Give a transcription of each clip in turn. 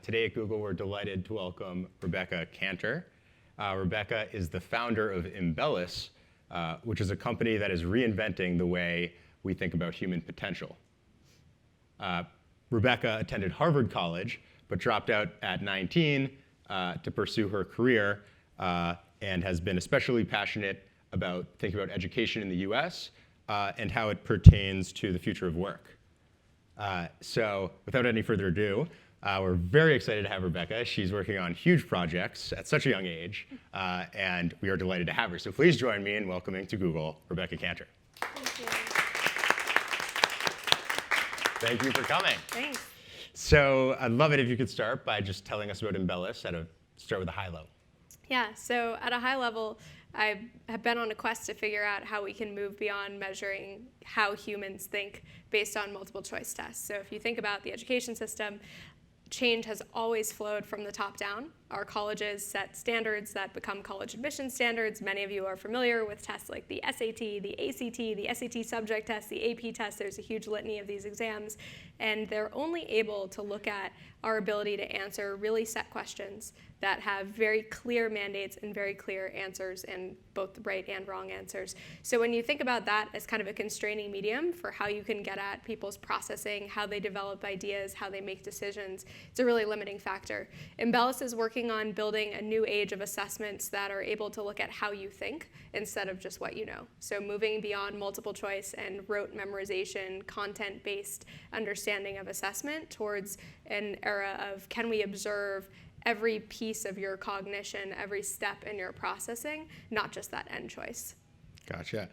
Today at Google, we're delighted to welcome Rebecca Kantar. Rebecca is the founder of Imbellus, which is a company that is reinventing the way we think about human potential. Rebecca attended Harvard College, but dropped out at 19 to pursue her career, and has been especially passionate about thinking about education in the US and how it pertains to the future of work. So without any further ado, we're very excited to have Rebecca. She's working on huge projects at such a young age, and we are delighted to have her. So please join me in welcoming to Google, Rebecca Kantar. Thank you. Thank you for coming. Thanks. So I'd love it if you could start by just telling us about Imbellus, start with a high level. Yeah, so at a high level, I have been on a quest to figure out how we can move beyond measuring how humans think based on multiple choice tests. So if you think about the education system, change has always flowed from the top down. Our colleges set standards that become college admission standards. Many of you are familiar with tests like the SAT, the ACT, the SAT subject test, the AP test. There's a huge litany of these exams. And they're only able to look at our ability to answer really set questions that have very clear mandates and very clear answers, and both right and wrong answers. So when you think about that as kind of a constraining medium for how you can get at people's processing, how they develop ideas, how they make decisions, it's a really limiting factor. Imbellus is working on building a new age of assessments that are able to look at how you think instead of just what you know. So moving beyond multiple choice and rote memorization, content-based understanding of assessment towards an era of, can we observe every piece of your cognition, every step in your processing, not just that end choice. Gotcha.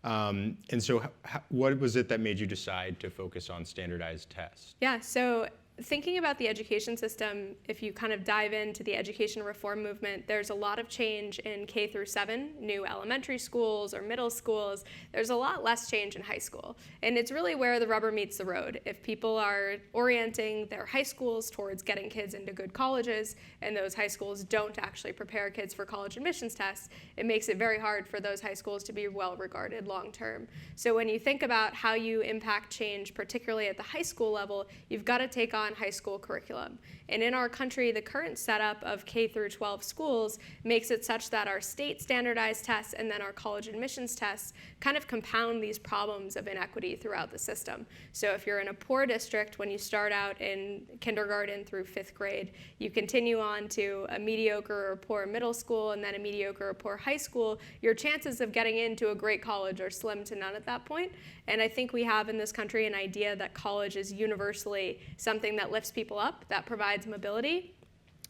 And so what was it that made you decide to focus on standardized tests? Yeah, so thinking about the education system, if you kind of dive into the education reform movement, there's a lot of change in K through 7, new elementary schools or middle schools. There's a lot less change in high school. And it's really where the rubber meets the road. If people are orienting their high schools towards getting kids into good colleges, and those high schools don't actually prepare kids for college admissions tests, it makes it very hard for those high schools to be well regarded long term. So when you think about how you impact change, particularly at the high school level, you've got to take on high school curriculum. And in our country, the current setup of K through 12 schools makes it such that our state standardized tests and then our college admissions tests kind of compound these problems of inequity throughout the system. So if you're in a poor district, when you start out in kindergarten through 5th grade, you continue on to a mediocre or poor middle school and then a mediocre or poor high school, your chances of getting into a great college are slim to none at that point. And I think we have in this country an idea that college is universally something that lifts people up, that provides mobility.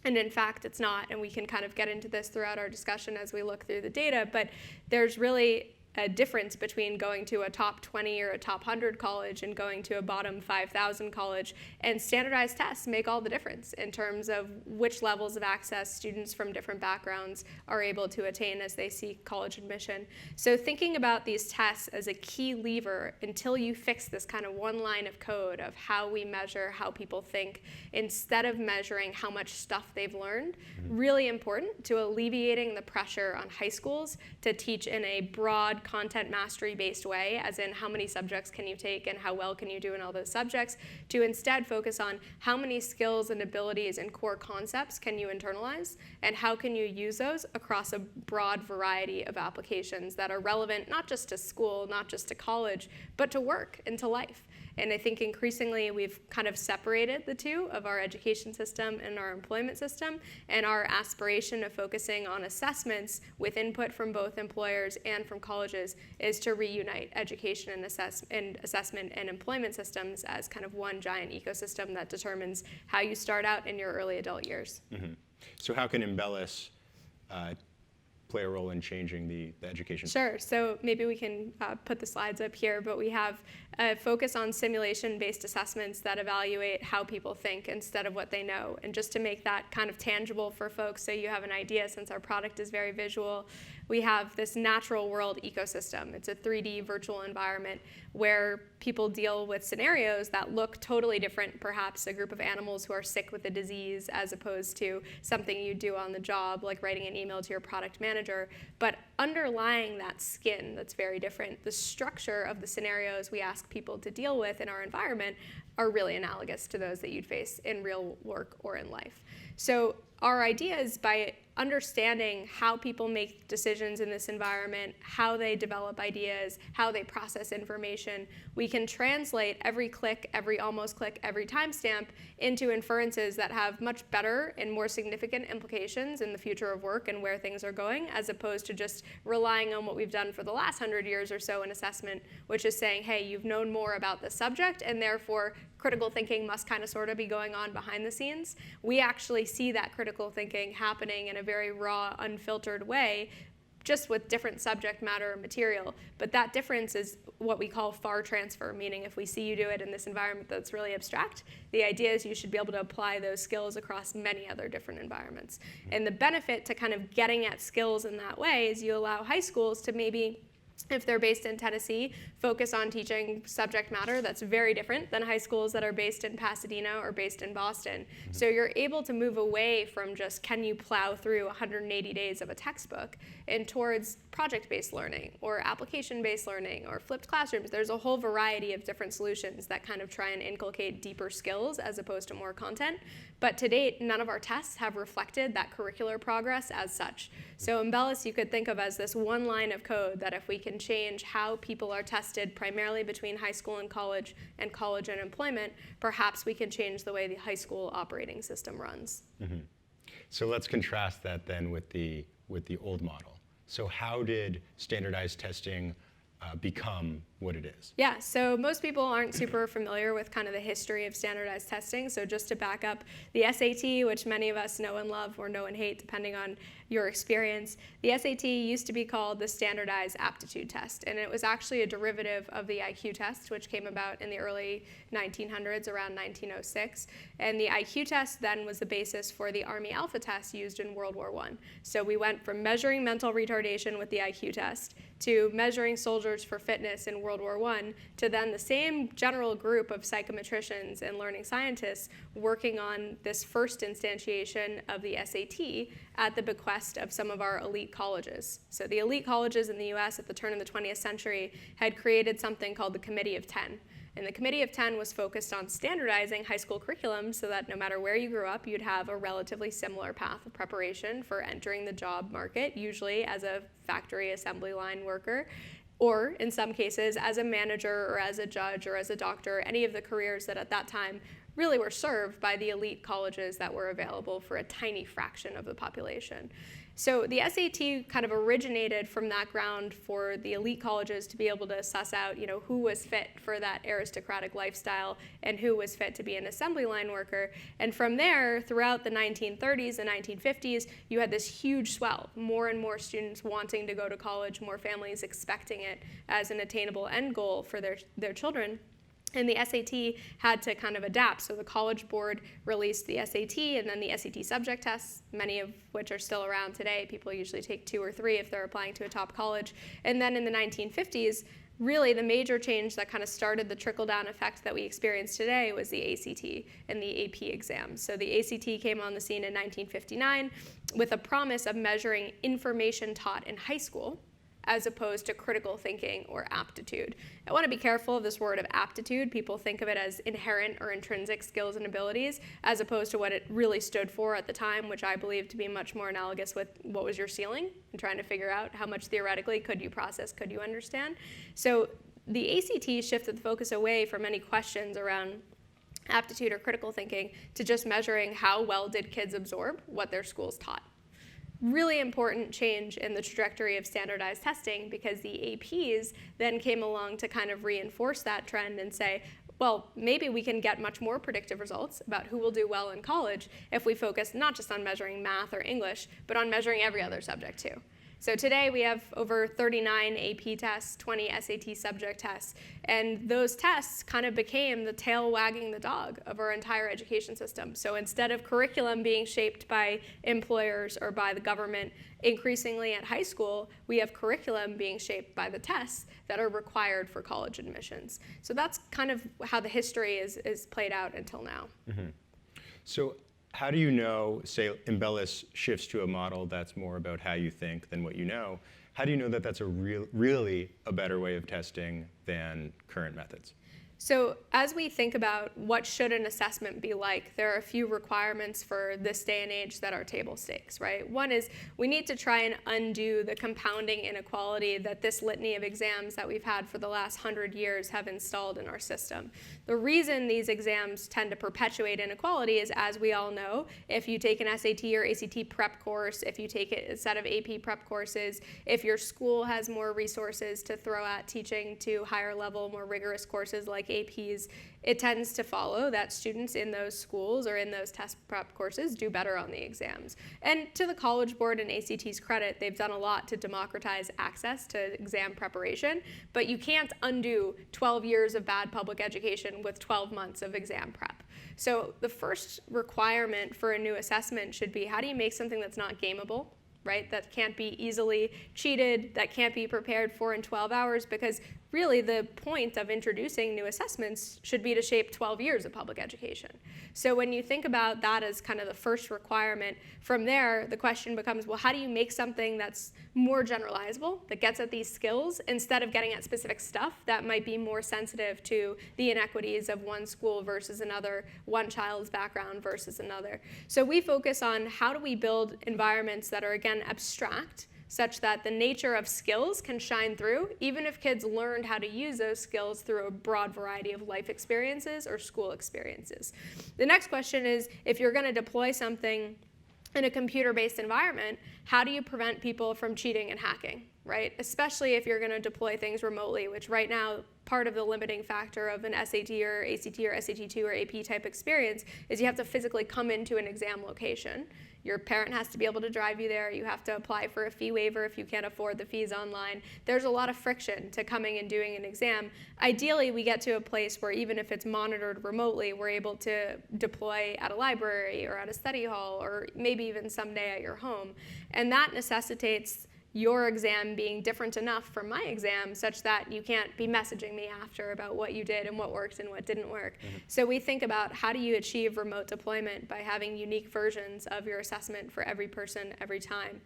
And in fact, it's not. And we can kind of get into this throughout our discussion as we look through the data. But there's really a difference between going to a top 20 or a top 100 college and going to a bottom 5,000 college. And standardized tests make all the difference in terms of which levels of access students from different backgrounds are able to attain as they seek college admission. So thinking about these tests as a key lever until you fix this kind of one line of code of how we measure how people think, instead of measuring how much stuff they've learned, really important to alleviating the pressure on high schools to teach in a broad content mastery based way, as in how many subjects can you take and how well can you do in all those subjects, to instead focus on how many skills and abilities and core concepts can you internalize and how can you use those across a broad variety of applications that are relevant not just to school, not just to college, but to work and to life. And I think increasingly we've kind of separated the two of our education system and our employment system, and our aspiration of focusing on assessments with input from both employers and from colleges is to reunite education and assessment and employment systems as kind of one giant ecosystem that determines how you start out in your early adult years. Mm-hmm. So how can Imbellus play a role in changing the education system? Sure. So maybe we can put the slides up here, but we have a focus on simulation-based assessments that evaluate how people think instead of what they know. And just to make that kind of tangible for folks so you have an idea, since our product is very visual, we have this natural world ecosystem. It's a 3D virtual environment where people deal with scenarios that look totally different, perhaps a group of animals who are sick with a disease as opposed to something you do on the job, like writing an email to your product manager. But underlying that skin that's very different, the structure of the scenarios we ask people to deal with in our environment are really analogous to those that you'd face in real work or in life. So our idea is by understanding how people make decisions in this environment, how they develop ideas, how they process information, we can translate every click, every almost click, every timestamp into inferences that have much better and more significant implications in the future of work and where things are going, as opposed to just relying on what we've done for the last 100 years or so in assessment, which is saying, hey, you've known more about the subject, and therefore critical thinking must kind of sort of be going on behind the scenes. We actually see that critical thinking happening in a very raw, unfiltered way, just with different subject matter material. But that difference is what we call far transfer, meaning if we see you do it in this environment that's really abstract, the idea is you should be able to apply those skills across many other different environments. And the benefit to kind of getting at skills in that way is you allow high schools to maybe, if they're based in Tennessee, focus on teaching subject matter that's very different than high schools that are based in Pasadena or based in Boston. So you're able to move away from just can you plow through 180 days of a textbook and towards project-based learning or application-based learning or flipped classrooms. There's a whole variety of different solutions that kind of try and inculcate deeper skills as opposed to more content. But to date, none of our tests have reflected that curricular progress as such. So Imbellus you could think of as this one line of code that if we can change how people are tested primarily between high school and college and employment, perhaps we can change the way the high school operating system runs. Mm-hmm. So let's contrast that then with the old model. So how did standardized testing become what it is? Yeah, so most people aren't super familiar with kind of the history of standardized testing. So just to back up, the SAT, which many of us know and love or know and hate depending on your experience, the SAT used to be called the Standardized Aptitude Test, and it was actually a derivative of the IQ test, which came about in the early 1900s, around 1906. And the IQ test then was the basis for the Army Alpha test used in World War I. So we went from measuring mental retardation with the IQ test to measuring soldiers for fitness in World War I, to then the same general group of psychometricians and learning scientists working on this first instantiation of the SAT at the bequest of some of our elite colleges. So the elite colleges in the US at the turn of the 20th century had created something called the Committee of 10. And the Committee of 10 was focused on standardizing high school curriculum so that no matter where you grew up, you'd have a relatively similar path of preparation for entering the job market, usually as a factory assembly line worker, or in some cases as a manager or as a judge or as a doctor, any of the careers that at that time really were served by the elite colleges that were available for a tiny fraction of the population. So the SAT kind of originated from that ground for the elite colleges to be able to suss out, who was fit for that aristocratic lifestyle and who was fit to be an assembly line worker. And from there, throughout the 1930s and 1950s, you had this huge swell, more and more students wanting to go to college, more families expecting it as an attainable end goal for their children. And the SAT had to kind of adapt. So the College Board released the SAT and then the SAT subject tests, many of which are still around today. People usually take 2 or 3 if they're applying to a top college. And then in the 1950s, really the major change that kind of started the trickle-down effect that we experience today was the ACT and the AP exams. So the ACT came on the scene in 1959 with a promise of measuring information taught in high school as opposed to critical thinking or aptitude. I want to be careful of this word of aptitude. People think of it as inherent or intrinsic skills and abilities, as opposed to what it really stood for at the time, which I believe to be much more analogous with what was your ceiling, and trying to figure out how much theoretically could you process, could you understand. So the ACT shifted the focus away from any questions around aptitude or critical thinking to just measuring how well did kids absorb what their schools taught. Really important change in the trajectory of standardized testing, because the APs then came along to kind of reinforce that trend and say, well, maybe we can get much more predictive results about who will do well in college if we focus not just on measuring math or English, but on measuring every other subject too. So today we have over 39 AP tests, 20 SAT subject tests, and those tests kind of became the tail wagging the dog of our entire education system. So instead of curriculum being shaped by employers or by the government, increasingly at high school, we have curriculum being shaped by the tests that are required for college admissions. So that's kind of how the history is played out until now. So how do you know, say, Imbellus shifts to a model that's more about how you think than what you know? How do you know that that's really a better way of testing than current methods? So as we think about what should an assessment be like, there are a few requirements for this day and age that are table stakes, right? One is we need to try and undo the compounding inequality that this litany of exams that we've had for the last 100 years have installed in our system. The reason these exams tend to perpetuate inequality is, as we all know, if you take an SAT or ACT prep course, if you take a set of AP prep courses, if your school has more resources to throw at teaching to higher level, more rigorous courses like APs, it tends to follow that students in those schools or in those test prep courses do better on the exams. And to the College Board and ACT's credit, they've done a lot to democratize access to exam preparation, but you can't undo 12 years of bad public education with 12 months of exam prep. So the first requirement for a new assessment should be, how do you make something that's not gameable? Right? That can't be easily cheated, that can't be prepared for in 12 hours, because really the point of introducing new assessments should be to shape 12 years of public education. So when you think about that as kind of the first requirement, from there the question becomes, well, how do you make something that's more generalizable, that gets at these skills, instead of getting at specific stuff that might be more sensitive to the inequities of one school versus another, one child's background versus another. So we focus on how do we build environments that are, again, abstract, such that the nature of skills can shine through, even if kids learned how to use those skills through a broad variety of life experiences or school experiences. The next question is, if you're going to deploy something in a computer-based environment, how do you prevent people from cheating and hacking, right? Especially if you're going to deploy things remotely, which right now, part of the limiting factor of an SAT or ACT or SAT2 or AP type experience is you have to physically come into an exam location. Your parent has to be able to drive you there. You have to apply for a fee waiver if you can't afford the fees online. There's a lot of friction to coming and doing an exam. Ideally, we get to a place where even if it's monitored remotely, we're able to deploy at a library or at a study hall or maybe even someday at your home. And that necessitates your exam being different enough from my exam such that you can't be messaging me after about what you did and what worked and what didn't work. So we think about, how do you achieve remote deployment by having unique versions of your assessment for every person every time.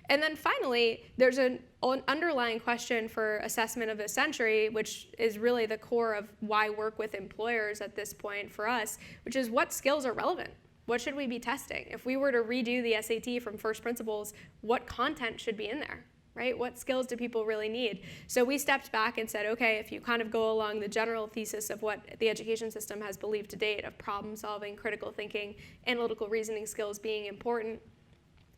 And then finally, there's an underlying question for assessment of the century, which is really the core of why work with employers at this point for us, which is what skills are relevant. What should we be testing? If we were to redo the SAT from first principles, what content should be in there, right? What skills do people really need? So we stepped back and said, okay, if you kind of go along the general thesis of what the education system has believed to date of problem solving, critical thinking, analytical reasoning skills being important,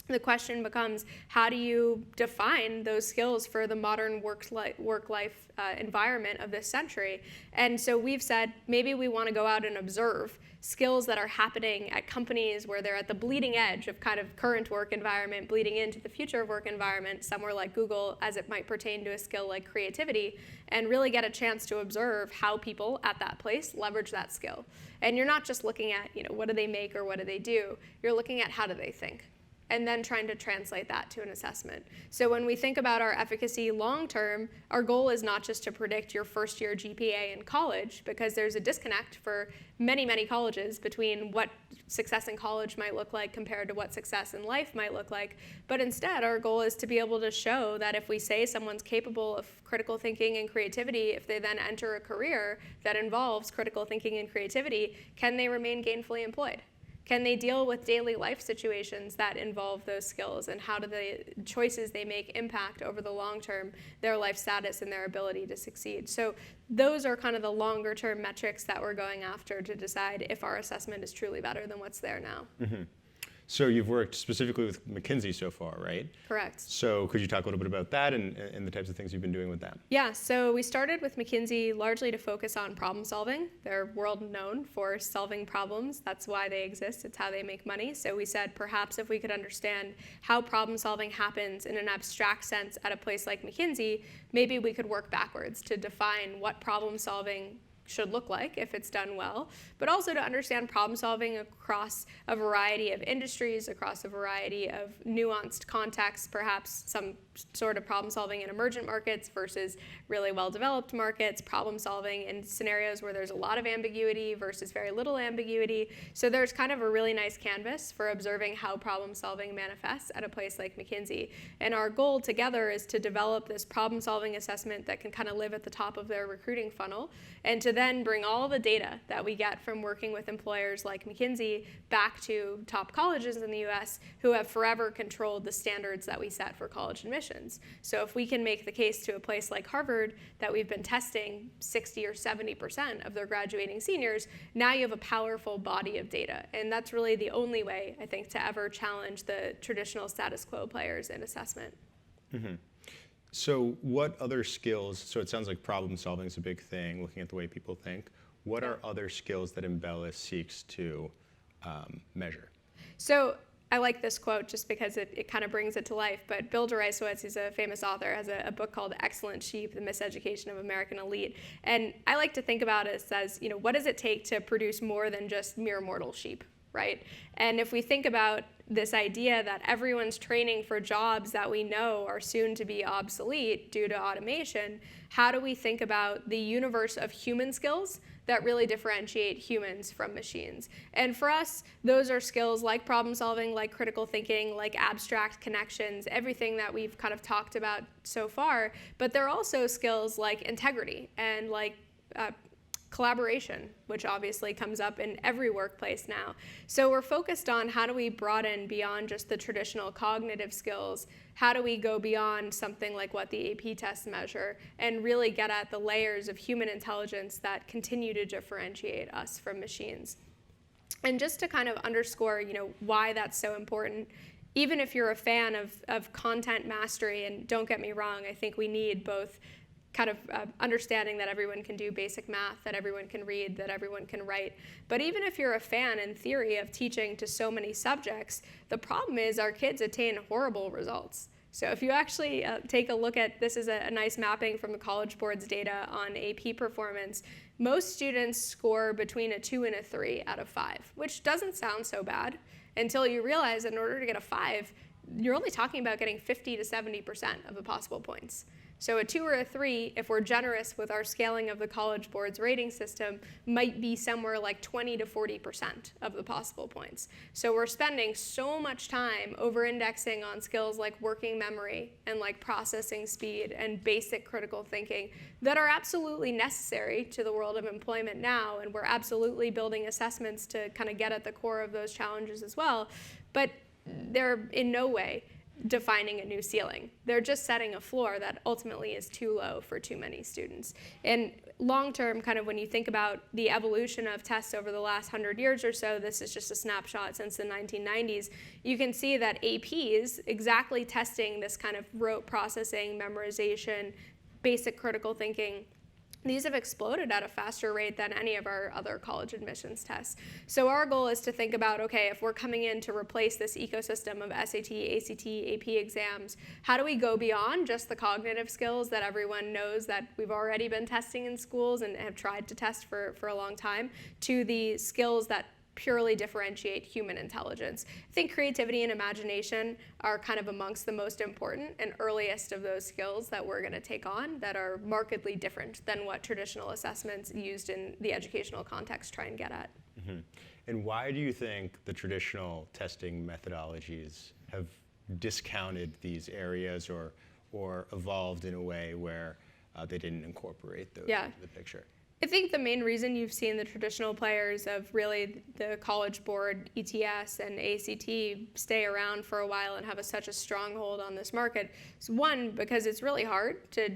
the question becomes, how do you define those skills for the modern work-life environment of this century? And so we've said, maybe we want to go out and observe skills that are happening at companies where they're at the bleeding edge of kind of current work environment, bleeding into the future of work environment, somewhere like Google, as it might pertain to a skill like creativity, and really get a chance to observe how people at that place leverage that skill. And you're not just looking at, what do they make or what do they do? You're looking at how do they think, and then trying to translate that to an assessment. So when we think about our efficacy long term, our goal is not just to predict your first year GPA in college, because there's a disconnect for many, many colleges between what success in college might look like compared to what success in life might look like. But instead, our goal is to be able to show that if we say someone's capable of critical thinking and creativity, if they then enter a career that involves critical thinking and creativity, can they remain gainfully employed? Can they deal with daily life situations that involve those skills, and how do the choices they make impact over the long term their life status and their ability to succeed? So those are kind of the longer term metrics that we're going after to decide if our assessment is truly better than what's there now. So you've worked specifically with McKenzie so far, right? Correct. So could you talk a little bit about that and the types of things you've been doing with them? Yeah, so we started with McKenzie largely to focus on problem solving. They're world known for solving problems. That's why they exist. It's how they make money. So we said perhaps if we could understand how problem solving happens in an abstract sense at a place like McKenzie, maybe we could work backwards to define what problem solving should look like if it's done well, but also to understand problem solving across a variety of industries, across a variety of nuanced contexts, perhaps some sort of problem solving in emergent markets versus really well-developed markets, problem solving in scenarios where there's a lot of ambiguity versus very little ambiguity. So there's kind of a really nice canvas for observing how problem solving manifests at a place like McKenzie. And our goal together is to develop this problem solving assessment that can kind of live at the top of their recruiting funnel, and to then bring all the data that we get from working with employers like McKenzie back to top colleges in the US who have forever controlled the standards that we set for college admissions. So if we can make the case to a place like Harvard that we've been testing 60 or 70% of their graduating seniors, now you have a powerful body of data. And that's really the only way, I think, to ever challenge the traditional status quo players in assessment. Mm-hmm. So what other skills, so it sounds like problem solving is a big thing, looking at the way people think. What are other skills that Imbellus seeks to measure? So I like this quote just because it kind of brings it to life, but Bill Deresiewicz, who's a famous author, has a book called Excellent Sheep, The Miseducation of American Elite. And I like to think about it as, what does it take to produce more than just mere mortal sheep, right? And if we think about this idea that everyone's training for jobs that we know are soon to be obsolete due to automation, how do we think about the universe of human skills that really differentiate humans from machines? And for us, those are skills like problem solving, like critical thinking, like abstract connections, everything that we've kind of talked about so far. But they're also skills like integrity and like collaboration, which obviously comes up in every workplace now. So we're focused on how do we broaden beyond just the traditional cognitive skills, how do we go beyond something like what the AP tests measure and really get at the layers of human intelligence that continue to differentiate us from machines. And just to kind of underscore, why that's so important, even if you're a fan of content mastery, and don't get me wrong, I think we need both kind of understanding that everyone can do basic math, that everyone can read, that everyone can write. But even if you're a fan in theory of teaching to so many subjects, the problem is our kids attain horrible results. So if you actually take a look at, this is a nice mapping from the College Board's data on AP performance, most students score between a 2 and a 3 out of 5, which doesn't sound so bad until you realize that in order to get a 5, you're only talking about getting 50 to 70% of the possible points. So a 2 or a 3, if we're generous with our scaling of the College Board's rating system, might be somewhere like 20 to 40% of the possible points. So we're spending so much time over-indexing on skills like working memory and like processing speed and basic critical thinking that are absolutely necessary to the world of employment now, and we're absolutely building assessments to kind of get at the core of those challenges as well. But they're in no way defining a new ceiling. They're just setting a floor that ultimately is too low for too many students. And long term, kind of when you think about the evolution of tests over the last 100 years or so, this is just a snapshot since the 1990s, you can see that APs exactly testing this kind of rote processing, memorization, basic critical thinking, these have exploded at a faster rate than any of our other college admissions tests. So our goal is to think about, okay, if we're coming in to replace this ecosystem of SAT, ACT, AP exams, how do we go beyond just the cognitive skills that everyone knows that we've already been testing in schools and have tried to test for a long time, to the skills that purely differentiate human intelligence? I think creativity and imagination are kind of amongst the most important and earliest of those skills that we're going to take on that are markedly different than what traditional assessments used in the educational context try and get at. Mm-hmm. And why do you think the traditional testing methodologies have discounted these areas or evolved in a way where they didn't incorporate those into the picture? I think the main reason you've seen the traditional players of really the College Board, ETS, and ACT stay around for a while and have such a stronghold on this market is, one, because it's really hard to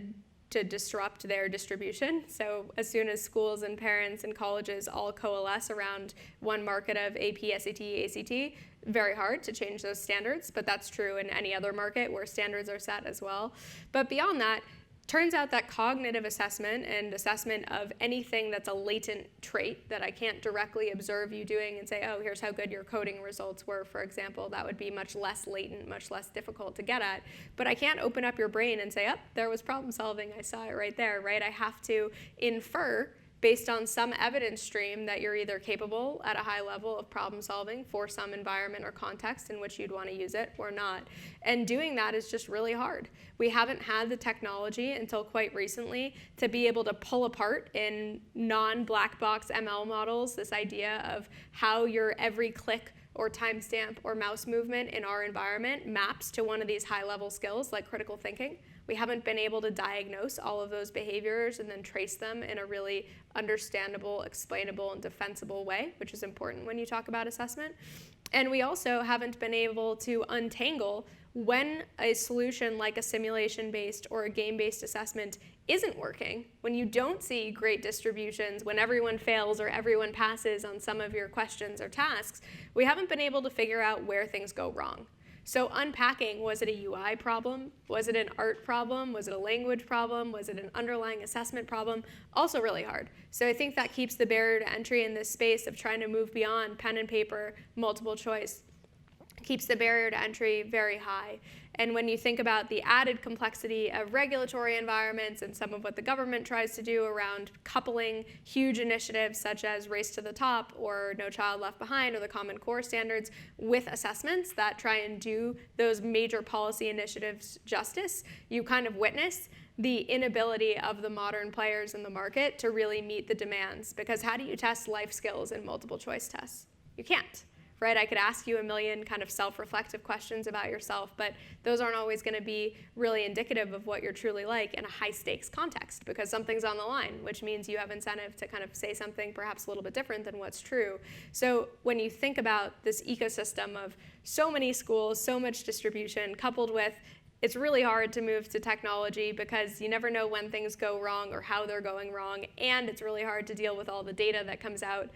to disrupt their distribution. So as soon as schools and parents and colleges all coalesce around one market of AP, SAT, ACT, very hard to change those standards, but that's true in any other market where standards are set as well. But beyond that, turns out that cognitive assessment and assessment of anything that's a latent trait that I can't directly observe you doing and say, oh, here's how good your coding results were, for example, that would be much less latent, much less difficult to get at. But I can't open up your brain and say, oh, there was problem solving, I saw it right there, right? I have to infer based on some evidence stream that you're either capable at a high level of problem solving for some environment or context in which you'd want to use it or not. And doing that is just really hard. We haven't had the technology until quite recently to be able to pull apart in non-black box ML models this idea of how your every click or timestamp or mouse movement in our environment maps to one of these high-level skills like critical thinking. We haven't been able to diagnose all of those behaviors and then trace them in a really understandable, explainable, and defensible way, which is important when you talk about assessment. And we also haven't been able to untangle when a solution like a simulation-based or a game-based assessment isn't working, when you don't see great distributions, when everyone fails or everyone passes on some of your questions or tasks, we haven't been able to figure out where things go wrong. So unpacking, was it a UI problem? Was it an art problem? Was it a language problem? Was it an underlying assessment problem? Also really hard. So I think that keeps the barrier to entry in this space of trying to move beyond pen and paper, multiple choice, keeps the barrier to entry very high. And when you think about the added complexity of regulatory environments and some of what the government tries to do around coupling huge initiatives such as Race to the Top or No Child Left Behind or the Common Core standards with assessments that try and do those major policy initiatives justice, you kind of witness the inability of the modern players in the market to really meet the demands. Because how do you test life skills in multiple choice tests? You can't. Right? I could ask you a million kind of self-reflective questions about yourself, but those aren't always going to be really indicative of what you're truly like in a high-stakes context because something's on the line, which means you have incentive to kind of say something perhaps a little bit different than what's true. So when you think about this ecosystem of so many schools, so much distribution, coupled with it's really hard to move to technology because you never know when things go wrong or how they're going wrong, and it's really hard to deal with all the data that comes out.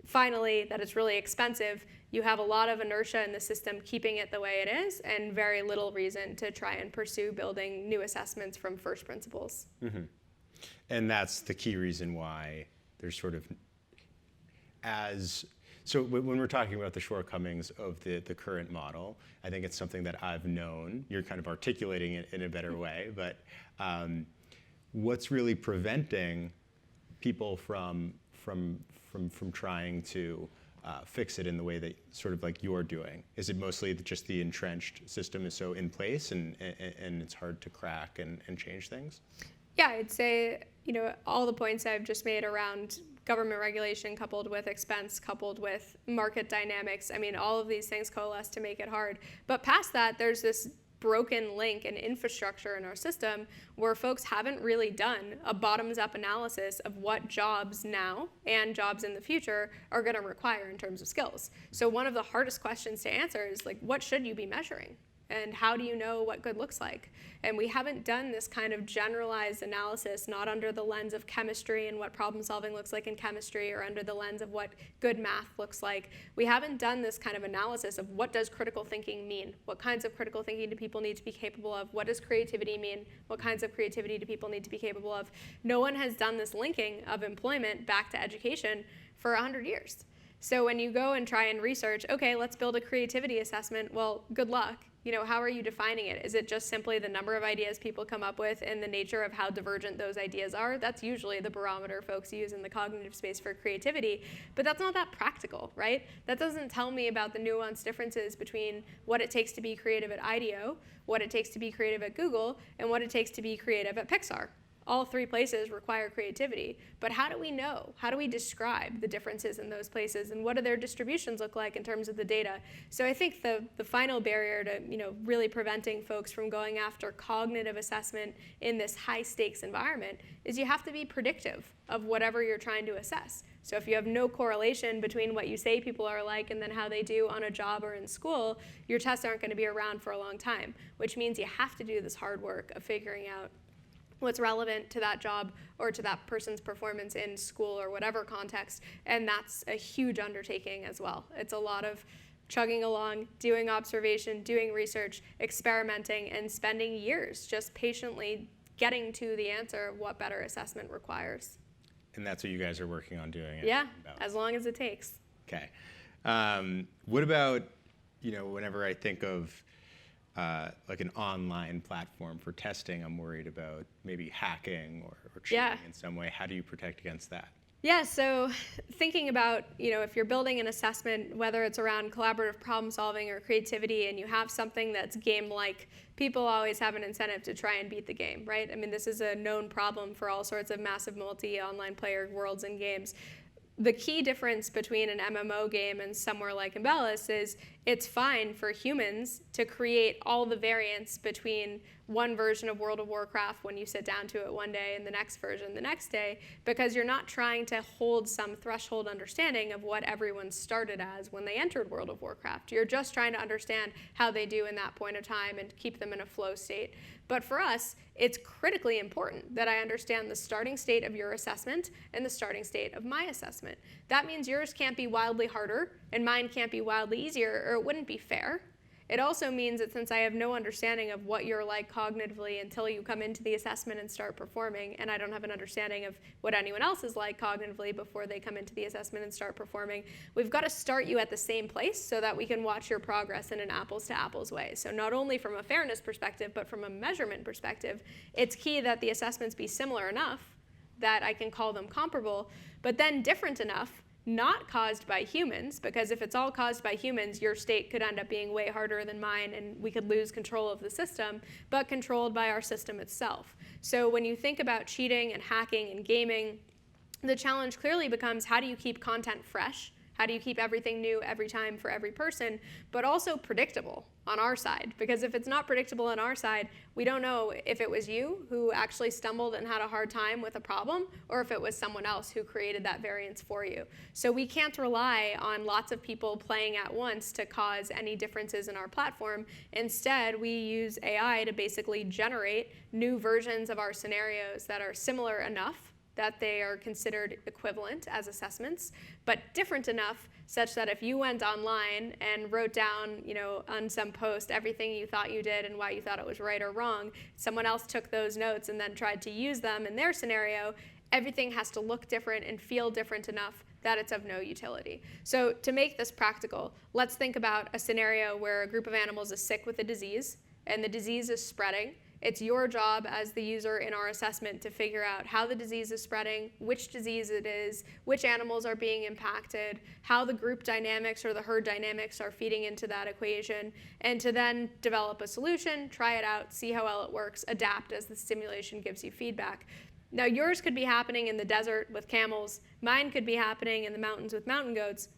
Finally, that it's really expensive. You have a lot of inertia in the system keeping it the way it is and very little reason to try and pursue building new assessments from first principles. Mm-hmm. And that's the key reason why there's sort of so when we're talking about the shortcomings of the current model, I think it's something that I've known. You're kind of articulating it in a better way, but what's really preventing people from trying to fix it in the way that sort of like you're doing? Is it mostly just the entrenched system is so in place and it's hard to crack and change things? Yeah, I'd say, all the points I've just made around government regulation coupled with expense, coupled with market dynamics, all of these things coalesce to make it hard. But past that, there's this broken link and infrastructure in our system where folks haven't really done a bottoms-up analysis of what jobs now and jobs in the future are going to require in terms of skills. So one of the hardest questions to answer is like, what should you be measuring? And how do you know what good looks like? And we haven't done this kind of generalized analysis, not under the lens of chemistry and what problem solving looks like in chemistry or under the lens of what good math looks like. We haven't done this kind of analysis of what does critical thinking mean? What kinds of critical thinking do people need to be capable of? What does creativity mean? What kinds of creativity do people need to be capable of? No one has done this linking of employment back to education for 100 years. So when you go and try and research, okay, let's build a creativity assessment, well, good luck. How are you defining it? Is it just simply the number of ideas people come up with and the nature of how divergent those ideas are? That's usually the barometer folks use in the cognitive space for creativity, but that's not that practical, right? That doesn't tell me about the nuanced differences between what it takes to be creative at IDEO, what it takes to be creative at Google, and what it takes to be creative at Pixar. All three places require creativity, but how do we know? How do we describe the differences in those places, and what do their distributions look like in terms of the data? So I think the final barrier to really preventing folks from going after cognitive assessment in this high stakes environment is you have to be predictive of whatever you're trying to assess. So if you have no correlation between what you say people are like and then how they do on a job or in school, your tests aren't going to be around for a long time, which means you have to do this hard work of figuring out what's relevant to that job or to that person's performance in school or whatever context. And that's a huge undertaking as well. It's a lot of chugging along, doing observation, doing research, experimenting, and spending years just patiently getting to the answer of what better assessment requires. And that's what you guys are working on doing. Yeah, as long as it takes. Okay. What about, whenever I think of like an online platform for testing, I'm worried about maybe hacking or cheating in some way. How do you protect against that? Yeah, so thinking about, if you're building an assessment, whether it's around collaborative problem solving or creativity, and you have something that's game-like, people always have an incentive to try and beat the game, right? I mean, this is a known problem for all sorts of massive multi-online player worlds and games. The key difference between an MMO game and somewhere like Imbellus is it's fine for humans to create all the variants between one version of World of Warcraft when you sit down to it one day and the next version the next day, because you're not trying to hold some threshold understanding of what everyone started as when they entered World of Warcraft. You're just trying to understand how they do in that point of time and keep them in a flow state. But for us, it's critically important that I understand the starting state of your assessment and the starting state of my assessment. That means yours can't be wildly harder and mine can't be wildly easier, or it wouldn't be fair. It also means that since I have no understanding of what you're like cognitively until you come into the assessment and start performing, and I don't have an understanding of what anyone else is like cognitively before they come into the assessment and start performing, we've got to start you at the same place so that we can watch your progress in an apples-to-apples way. So not only from a fairness perspective, but from a measurement perspective, it's key that the assessments be similar enough that I can call them comparable, but then different enough, not caused by humans, because if it's all caused by humans, your state could end up being way harder than mine and we could lose control of the system, but controlled by our system itself. So when you think about cheating and hacking and gaming, the challenge clearly becomes, how do you keep content fresh? How do you keep everything new every time for every person, but also predictable on our side? Because if it's not predictable on our side, we don't know if it was you who actually stumbled and had a hard time with a problem, or if it was someone else who created that variance for you. So we can't rely on lots of people playing at once to cause any differences in our platform. Instead, we use AI to basically generate new versions of our scenarios that are similar enough that they are considered equivalent as assessments, but different enough such that if you went online and wrote down, on some post everything you thought you did and why you thought it was right or wrong, someone else took those notes and then tried to use them in their scenario, everything has to look different and feel different enough that it's of no utility. So to make this practical, let's think about a scenario where a group of animals is sick with a disease and the disease is spreading. It's your job as the user in our assessment to figure out how the disease is spreading, which disease it is, which animals are being impacted, how the group dynamics or the herd dynamics are feeding into that equation, and to then develop a solution, try it out, see how well it works, adapt as the simulation gives you feedback. Now, yours could be happening in the desert with camels. Mine could be happening in the mountains with mountain goats.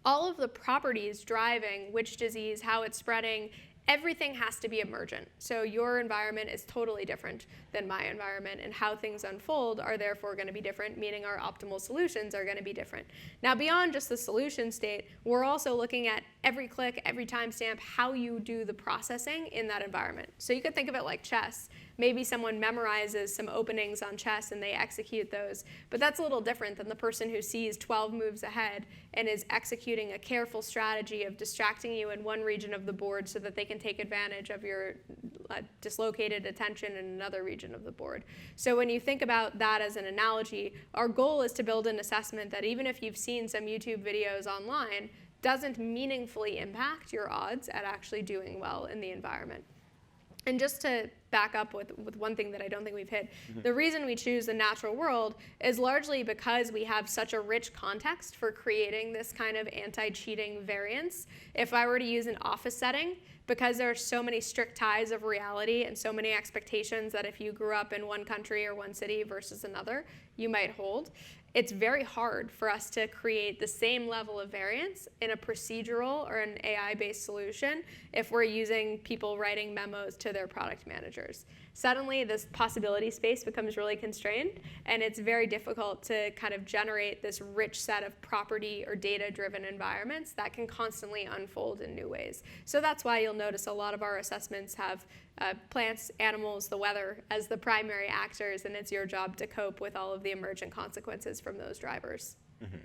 All of the properties driving which disease, how it's spreading, everything has to be emergent. So your environment is totally different than my environment, and how things unfold are therefore going to be different, meaning our optimal solutions are going to be different. Now, beyond just the solution state, we're also looking at every click, every timestamp, how you do the processing in that environment. So you could think of it like chess. Maybe someone memorizes some openings on chess and they execute those, but that's a little different than the person who sees 12 moves ahead and is executing a careful strategy of distracting you in one region of the board so that they can take advantage of your dislocated attention in another region of the board. So when you think about that as an analogy, our goal is to build an assessment that even if you've seen some YouTube videos online, doesn't meaningfully impact your odds at actually doing well in the environment. And just to back up with one thing that I don't think we've hit, the reason we choose the natural world is largely because we have such a rich context for creating this kind of anti-cheating variance. If I were to use an office setting, because there are so many strict ties of reality and so many expectations that if you grew up in one country or one city versus another, you might hold, it's very hard for us to create the same level of variance in a procedural or an AI-based solution if we're using people writing memos to their product managers. factors. Suddenly, this possibility space becomes really constrained, and it's very difficult to kind of generate this rich set of property or data-driven environments that can constantly unfold in new ways. So that's why you'll notice a lot of our assessments have plants, animals, the weather as the primary actors, and it's your job to cope with all of the emergent consequences from those drivers. Mm-hmm.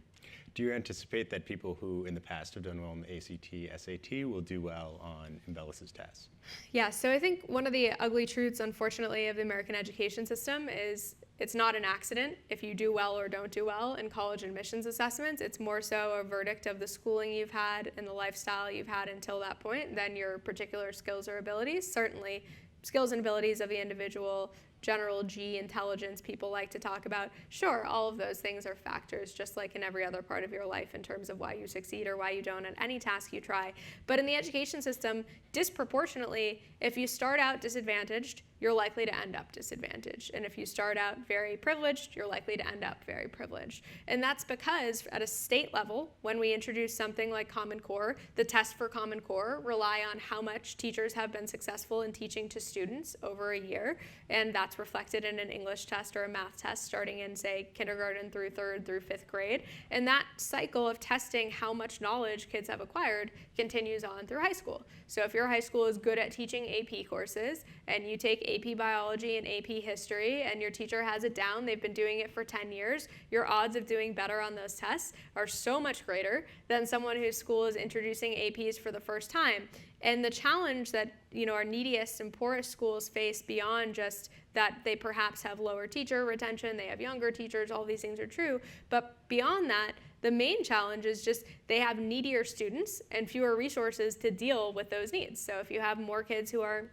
Do you anticipate that people who in the past have done well in the ACT, SAT will do well on Imbellus's tests? Yeah, so I think one of the ugly truths, unfortunately, of the American education system is it's not an accident if you do well or don't do well in college admissions assessments. It's more so a verdict of the schooling you've had and the lifestyle you've had until that point than your particular skills or abilities. Certainly, skills and abilities of the individual, general G intelligence people like to talk about. Sure, all of those things are factors, just like in every other part of your life in terms of why you succeed or why you don't at any task you try. But in the education system, disproportionately, if you start out disadvantaged, you're likely to end up disadvantaged. And if you start out very privileged, you're likely to end up very privileged. And that's because at a state level, when we introduce something like Common Core, the tests for Common Core rely on how much teachers have been successful in teaching to students over a year. And that's reflected in an English test or a math test starting in, say, kindergarten through 3rd through 5th grade. And that cycle of testing how much knowledge kids have acquired continues on through high school. So if your high school is good at teaching AP courses and you take AP biology and AP history and your teacher has it down, they've been doing it for 10 years, your odds of doing better on those tests are so much greater than someone whose school is introducing APs for the first time. And the challenge that our neediest and poorest schools face beyond just that they perhaps have lower teacher retention, they have younger teachers, all these things are true, but beyond that, the main challenge is just they have needier students and fewer resources to deal with those needs. So if you have more kids who are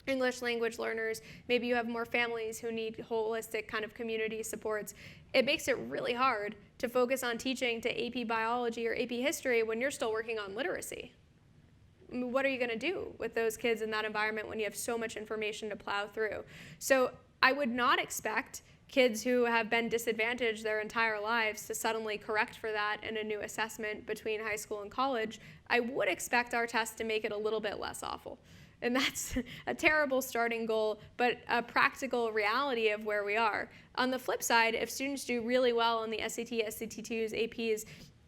English language learners, maybe you have more families who need holistic kind of community supports, it makes it really hard to focus on teaching to AP biology or AP history when you're still working on literacy. What are you going to do with those kids in that environment when you have so much information to plow through? So I would not expect kids who have been disadvantaged their entire lives to suddenly correct for that in a new assessment between high school and college. I would expect our test to make it a little bit less awful. And that's a terrible starting goal, but a practical reality of where we are. On the flip side, if students do really well on the SAT, SAT2s, APs,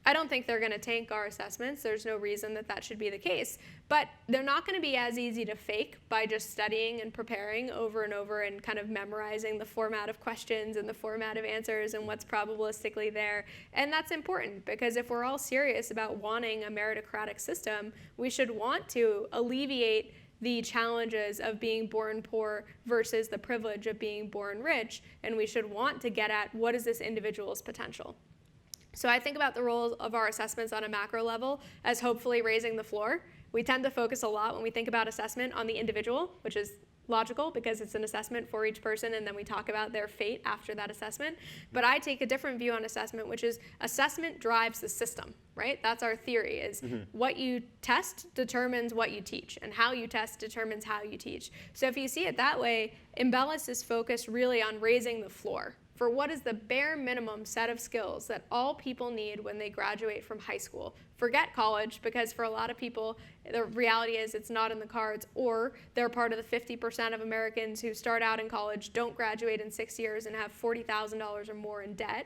I don't think they're going to tank our assessments. There's no reason that that should be the case. But they're not going to be as easy to fake by just studying and preparing over and over and kind of memorizing the format of questions and the format of answers and what's probabilistically there. And that's important because if we're all serious about wanting a meritocratic system, we should want to alleviate the challenges of being born poor versus the privilege of being born rich. And we should want to get at what is this individual's potential. So I think about the role of our assessments on a macro level as hopefully raising the floor. We tend to focus a lot when we think about assessment on the individual, which is logical because it's an assessment for each person and then we talk about their fate after that assessment. But I take a different view on assessment, which is assessment drives the system, right? That's our theory is what you test determines what you teach and how you test determines how you teach. So if you see it that way, Imbellus is focused really on raising the floor for what is the bare minimum set of skills that all people need when they graduate from high school. Forget college, because for a lot of people, the reality is it's not in the cards, or they're part of the 50% of Americans who start out in college, don't graduate in 6 years, and have $40,000 or more in debt.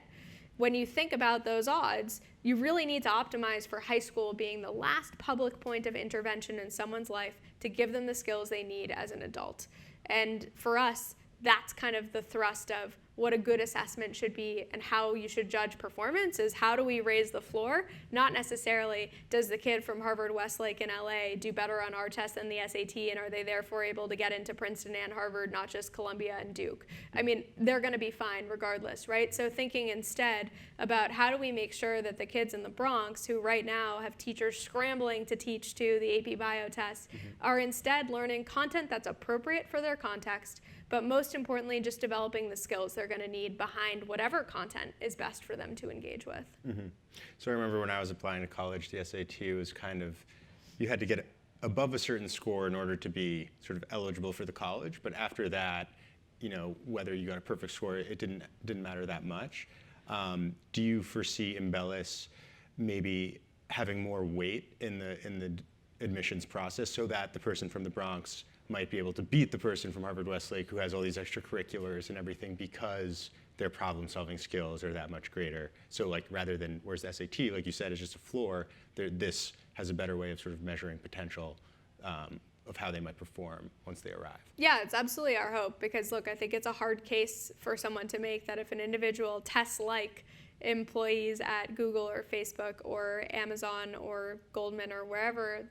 When you think about those odds, you really need to optimize for high school being the last public point of intervention in someone's life to give them the skills they need as an adult. And for us, that's kind of the thrust of what a good assessment should be and how you should judge performance is how do we raise the floor, not necessarily does the kid from Harvard Westlake in LA do better on our test than the SAT and are they therefore able to get into Princeton and Harvard, not just Columbia and Duke. I mean, they're going to be fine regardless, right? So thinking instead about how do we make sure that the kids in the Bronx who right now have teachers scrambling to teach to the AP Bio test are instead learning content that's appropriate for their context, but most importantly, just developing the skills they're going to need behind whatever content is best for them to engage with. So I remember when I was applying to college, the SAT was kind of, you had to get above a certain score in order to be sort of eligible for the college. But after that, whether you got a perfect score, it didn't matter that much. Do you foresee Imbellus maybe having more weight in the admissions process so that the person from the Bronx might be able to beat the person from Harvard Westlake who has all these extracurriculars and everything because their problem-solving skills are that much greater. So like rather than, whereas the SAT, like you said, is just a floor, this has a better way of sort of measuring potential of how they might perform once they arrive. Yeah, it's absolutely our hope because look, I think it's a hard case for someone to make that if an individual tests like employees at Google or Facebook or Amazon or Goldman or wherever,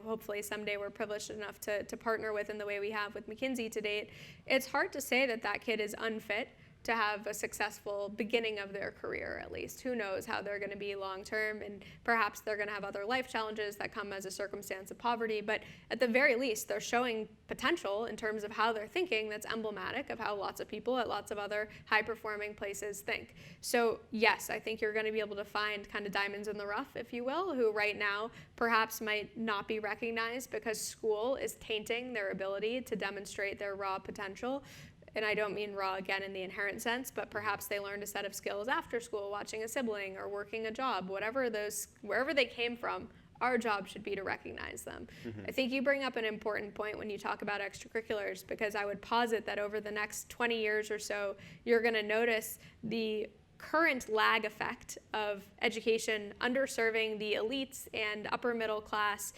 hopefully someday we're privileged enough to partner with in the way we have with McKenzie to date, it's hard to say that that kid is unfit to have a successful beginning of their career, at least. Who knows how they're going to be long term, and perhaps they're going to have other life challenges that come as a circumstance of poverty, but at the very least, they're showing potential in terms of how they're thinking that's emblematic of how lots of people at lots of other high-performing places think. So yes, I think you're going to be able to find kind of diamonds in the rough, if you will, who right now perhaps might not be recognized because school is tainting their ability to demonstrate their raw potential. And I don't mean raw again in the inherent sense, but perhaps they learned a set of skills after school, watching a sibling or working a job, wherever they came from, our job should be to recognize them. Mm-hmm. I think you bring up an important point when you talk about extracurriculars, because I would posit that over the next 20 years or so, you're going to notice the current lag effect of education underserving the elites and upper middle class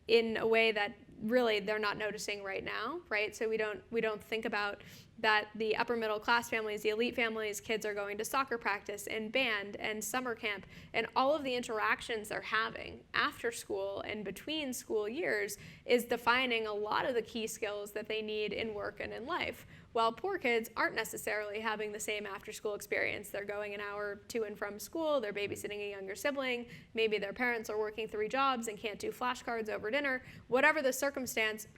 in a way that really they're not noticing right now, right? So we don't think about that the upper middle class families, the elite families, kids are going to soccer practice and band and summer camp, and all of the interactions they're having after school and between school years is defining a lot of the key skills that they need in work and in life. While poor kids aren't necessarily having the same after-school experience. They're going an hour to and from school, they're babysitting a younger sibling, maybe their parents are working 3 jobs and can't do flashcards over dinner. Whatever the circumstance,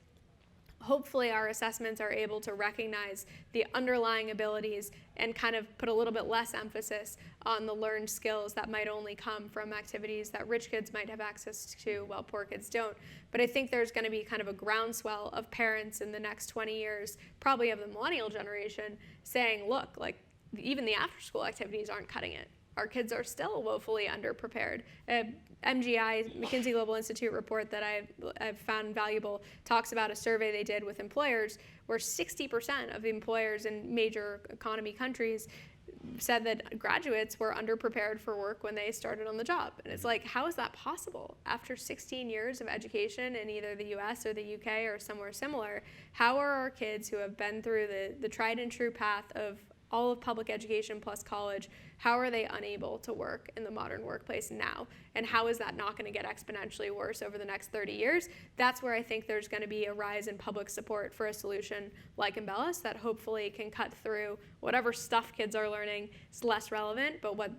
hopefully our assessments are able to recognize the underlying abilities and kind of put a little bit less emphasis on the learned skills that might only come from activities that rich kids might have access to while poor kids don't. But I think there's going to be kind of a groundswell of parents in the next 20 years, probably of the millennial generation, saying, look, like even the after-school activities aren't cutting it. Our kids are still woefully underprepared. MGI, McKinsey Global Institute report that I've found valuable talks about a survey they did with employers where 60% of the employers in major economy countries said that graduates were underprepared for work when they started on the job. And it's like, how is that possible? After 16 years of education in either the US or the UK or somewhere similar, how are our kids who have been through the tried and true path of all of public education plus college, how are they unable to work in the modern workplace now? And how is that not going to get exponentially worse over the next 30 years? That's where I think there's going to be a rise in public support for a solution like Imbellus that hopefully can cut through whatever stuff kids are learning is less relevant, but what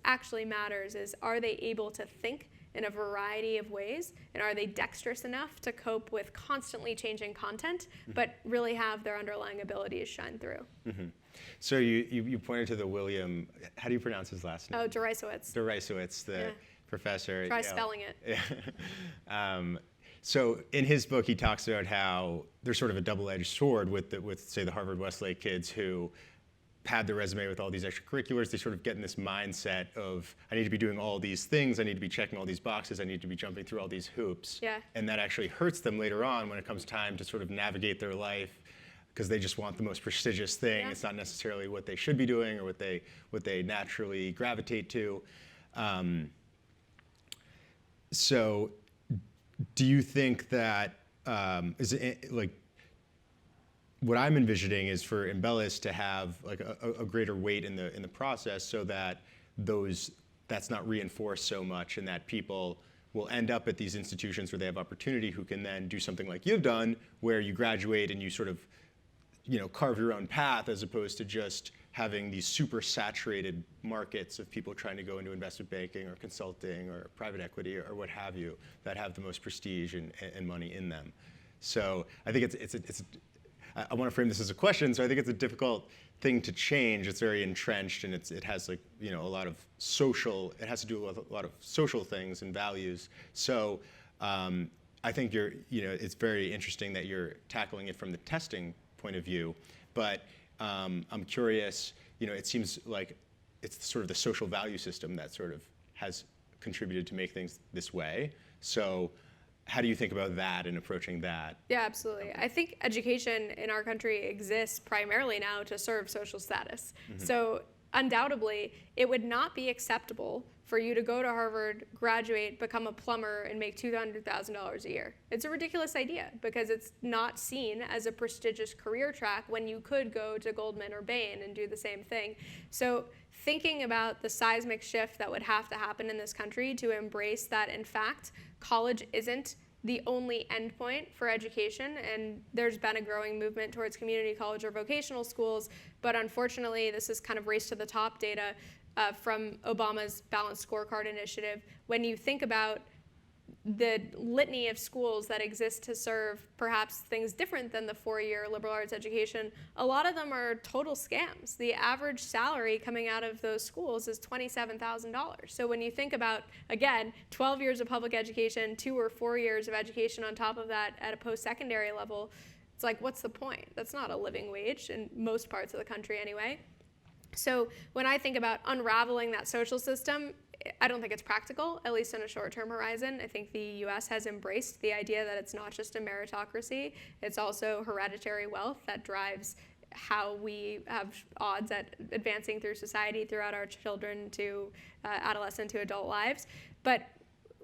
actually matters is, are they able to think in a variety of ways, and are they dexterous enough to cope with constantly changing content, but really have their underlying abilities shine through? Mm-hmm. So you pointed to the William, how do you pronounce his last name? Oh, Notarize, the professor. Try spelling it. So in his book, he talks about how there's sort of a double-edged sword with say the Harvard Westlake kids who pad their resume with all these extracurriculars. They sort of get in this mindset of, I need to be doing all these things, I need to be checking all these boxes, I need to be jumping through all these hoops. Yeah. And that actually hurts them later on when it comes time to sort of navigate their life, because they just want the most prestigious thing. Yeah. It's not necessarily what they should be doing or what they naturally gravitate to. So do you think that, is it like, what I'm envisioning is for Imbellus to have like a greater weight in the process, so that that's not reinforced so much, and that people will end up at these institutions where they have opportunity, who can then do something like you've done, where you graduate and you sort of carve your own path, as opposed to just having these super saturated markets of people trying to go into investment banking or consulting or private equity or what have you, that have the most prestige and money in them. So I think I want to frame this as a question. So I think it's a difficult thing to change. It's very entrenched, and it has like a lot of social. It has to do with a lot of social things and values. So I think it's very interesting that you're tackling it from the testing point of view. But I'm curious. It seems like it's sort of the social value system that sort of has contributed to make things this way. So how do you think about that and approaching that? Yeah, absolutely. I think education in our country exists primarily now to serve social status. So undoubtedly, it would not be acceptable for you to go to Harvard, graduate, become a plumber, and make $200,000 a year. It's a ridiculous idea because it's not seen as a prestigious career track when you could go to Goldman or Bain and do the same thing. So thinking about the seismic shift that would have to happen in this country to embrace that, in fact, college isn't the only endpoint for education, and there's been a growing movement towards community college or vocational schools, but unfortunately, this is kind of race to the top data from Obama's Balanced Scorecard initiative. When you think about the litany of schools that exist to serve perhaps things different than the four-year liberal arts education, a lot of them are total scams. The average salary coming out of those schools is $27,000. So when you think about, again, 12 years of public education, 2 or 4 years of education on top of that at a post-secondary level, it's like, what's the point? That's not a living wage in most parts of the country anyway. So when I think about unraveling that social system, I don't think it's practical, at least in a short-term horizon. I think the US has embraced the idea that it's not just a meritocracy, it's also hereditary wealth that drives how we have odds at advancing through society throughout our children to adolescent to adult lives. But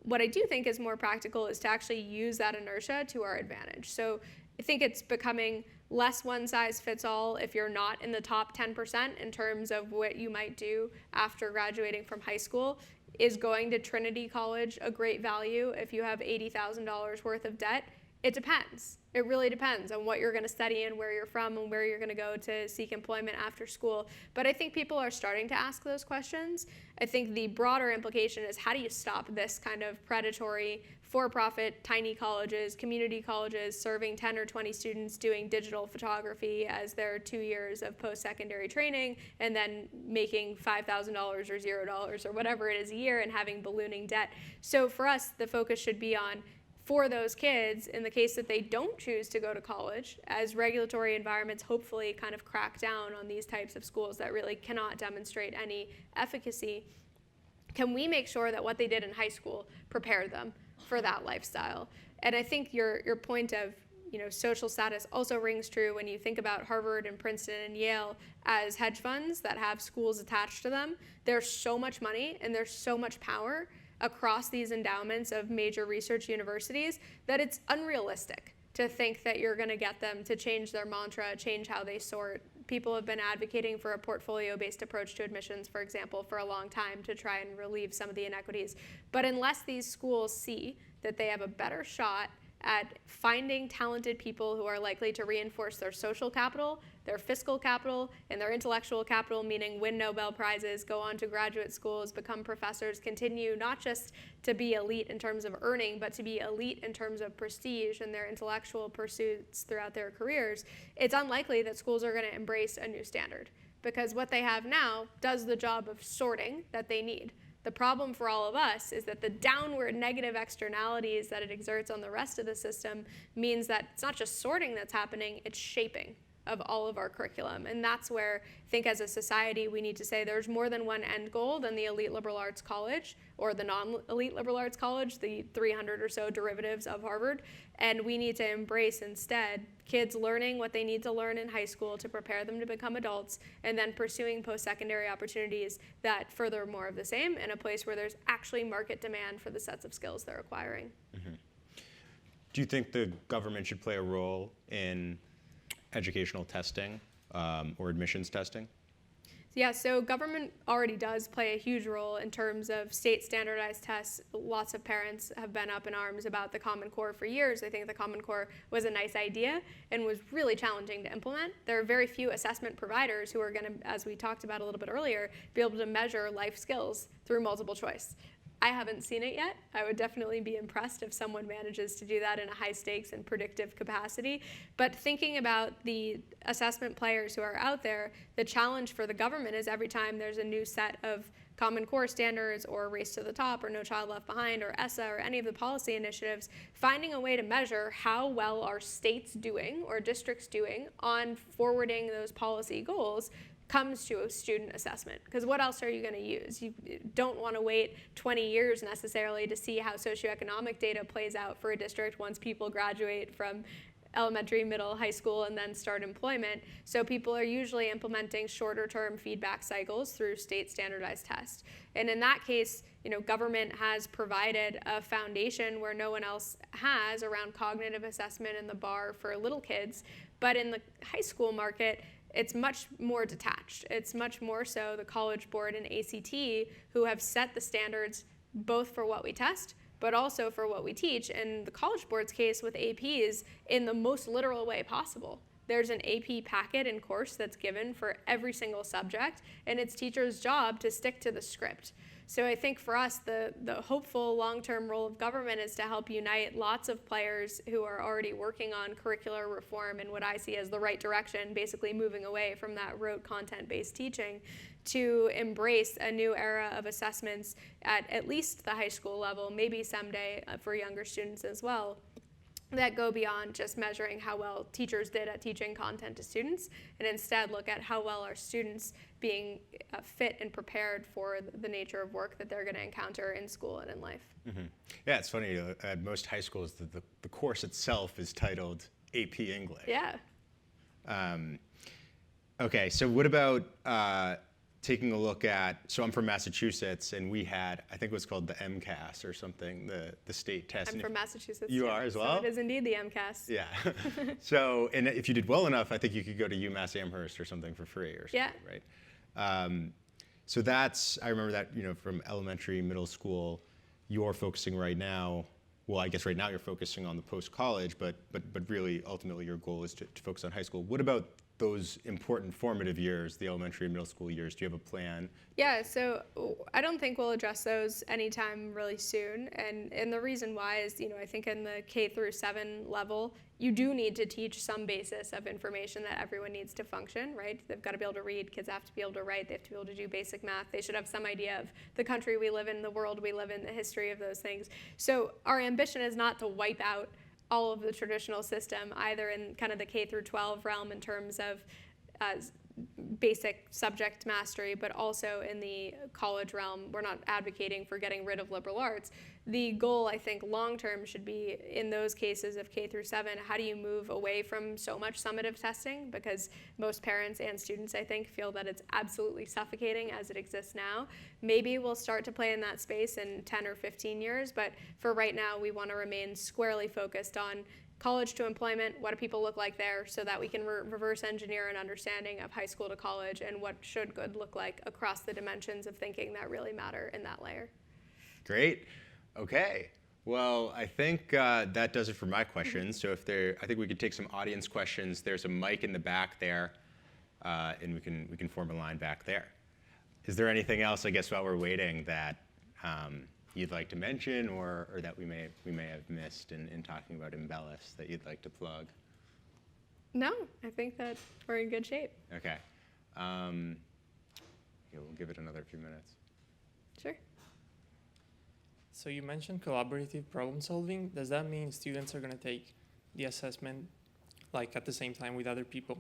what I do think is more practical is to actually use that inertia to our advantage. So I think it's becoming less one size fits all if you're not in the top 10% in terms of what you might do after graduating from high school. Is going to Trinity College a great value if you have $80,000 worth of debt? It depends. It really depends on what you're going to study and where you're from and where you're going to go to seek employment after school. But I think people are starting to ask those questions. I think the broader implication is, how do you stop this kind of predatory, for-profit, tiny colleges, community colleges serving 10 or 20 students doing digital photography as their 2 years of post-secondary training and then making $5,000 or $0 or whatever it is a year and having ballooning debt. So for us, the focus should be on, for those kids, in the case that they don't choose to go to college, as regulatory environments hopefully kind of crack down on these types of schools that really cannot demonstrate any efficacy, can we make sure that what they did in high school prepared them for that lifestyle? And I think your point of social status also rings true when you think about Harvard and Princeton and Yale as hedge funds that have schools attached to them. There's so much money and there's so much power across these endowments of major research universities that it's unrealistic to think that you're going to get them to change their mantra, change how they sort. People have been advocating for a portfolio-based approach to admissions, for example, for a long time to try and relieve some of the inequities. But unless these schools see that they have a better shot at finding talented people who are likely to reinforce their social capital, their fiscal capital, and their intellectual capital, meaning win Nobel Prizes, go on to graduate schools, become professors, continue not just to be elite in terms of earning, but to be elite in terms of prestige in their intellectual pursuits throughout their careers, it's unlikely that schools are going to embrace a new standard, because what they have now does the job of sorting that they need. The problem for all of us is that the downward negative externalities that it exerts on the rest of the system means that it's not just sorting that's happening, it's shaping of all of our curriculum. And that's where I think as a society we need to say there's more than one end goal than the elite liberal arts college or the non-elite liberal arts college, the 300 or so derivatives of Harvard. And we need to embrace instead kids learning what they need to learn in high school to prepare them to become adults, and then pursuing post-secondary opportunities that further more of the same in a place where there's actually market demand for the sets of skills they're acquiring. Mm-hmm. Do you think the government should play a role in educational testing or admissions testing? Yeah, so government already does play a huge role in terms of state standardized tests. Lots of parents have been up in arms about the Common Core for years. I think the Common Core was a nice idea and was really challenging to implement. There are very few assessment providers who are going to, as we talked about a little bit earlier, be able to measure life skills through multiple choice. I haven't seen it yet. I would definitely be impressed if someone manages to do that in a high stakes and predictive capacity. But thinking about the assessment players who are out there, the challenge for the government is every time there's a new set of Common Core standards or Race to the Top or No Child Left Behind or ESSA or any of the policy initiatives, finding a way to measure how well are states doing or districts doing on forwarding those policy goals comes to a student assessment. Because what else are you going to use? You don't want to wait 20 years necessarily to see how socioeconomic data plays out for a district once people graduate from elementary, middle, high school, and then start employment. So people are usually implementing shorter term feedback cycles through state standardized tests. And in that case, government has provided a foundation where no one else has around cognitive assessment and the bar for little kids. But in the high school market, it's much more detached. It's much more so the College Board and ACT who have set the standards both for what we test, but also for what we teach. In the College Board's case with APs, in the most literal way possible. There's an AP packet and course that's given for every single subject, and it's teachers' job to stick to the script. So I think for us, the hopeful long-term role of government is to help unite lots of players who are already working on curricular reform in what I see as the right direction, basically moving away from that rote content-based teaching, to embrace a new era of assessments at least the high school level, maybe someday for younger students as well, that go beyond just measuring how well teachers did at teaching content to students, and instead look at how well are students being fit and prepared for the nature of work that they're going to encounter in school and in life. Mm-hmm. Yeah, it's funny, at most high schools, the course itself is titled AP English. Yeah. Okay, so what about taking a look at, so I'm from Massachusetts, and we had, I think it was called the MCAS or something, the state test. I'm from Massachusetts. You are as well? So it is indeed the MCAS. Yeah. So, and if you did well enough, I think you could go to UMass Amherst or something for free or something, yeah. Right? So that's, I remember that, from elementary, middle school, you're focusing right now, well, I guess right now you're focusing on the post-college, but really, ultimately, your goal is to focus on high school. What about those important formative years, the elementary and middle school years? Do you have a plan? Yeah, so I don't think we'll address those anytime really soon. And the reason why is, I think in the K through 7 level, you do need to teach some basis of information that everyone needs to function, right? They've got to be able to read, kids have to be able to write, they have to be able to do basic math, they should have some idea of the country we live in, the world we live in, the history of those things. So our ambition is not to wipe out all of the traditional system, either in kind of the K through 12 realm in terms of basic subject mastery, but also in the college realm. We're not advocating for getting rid of liberal arts. The goal, I think, long-term should be, in those cases of K through 7, how do you move away from so much summative testing? Because most parents and students, I think, feel that it's absolutely suffocating as it exists now. Maybe we'll start to play in that space in 10 or 15 years, but for right now, we want to remain squarely focused on college to employment, what do people look like there, so that we can reverse engineer an understanding of high school to college and what should good look like across the dimensions of thinking that really matter in that layer. Great. Okay. Well, I think that does it for my questions. So I think we could take some audience questions. There's a mic in the back there, and we can form a line back there. Is there anything else, I guess, while we're waiting that you'd like to mention, or that we may have missed in talking about Imbellus that you'd like to plug? No, I think that we're in good shape. Okay. Yeah, we'll give it another few minutes. Sure. So you mentioned collaborative problem solving. Does that mean students are going to take the assessment like at the same time with other people?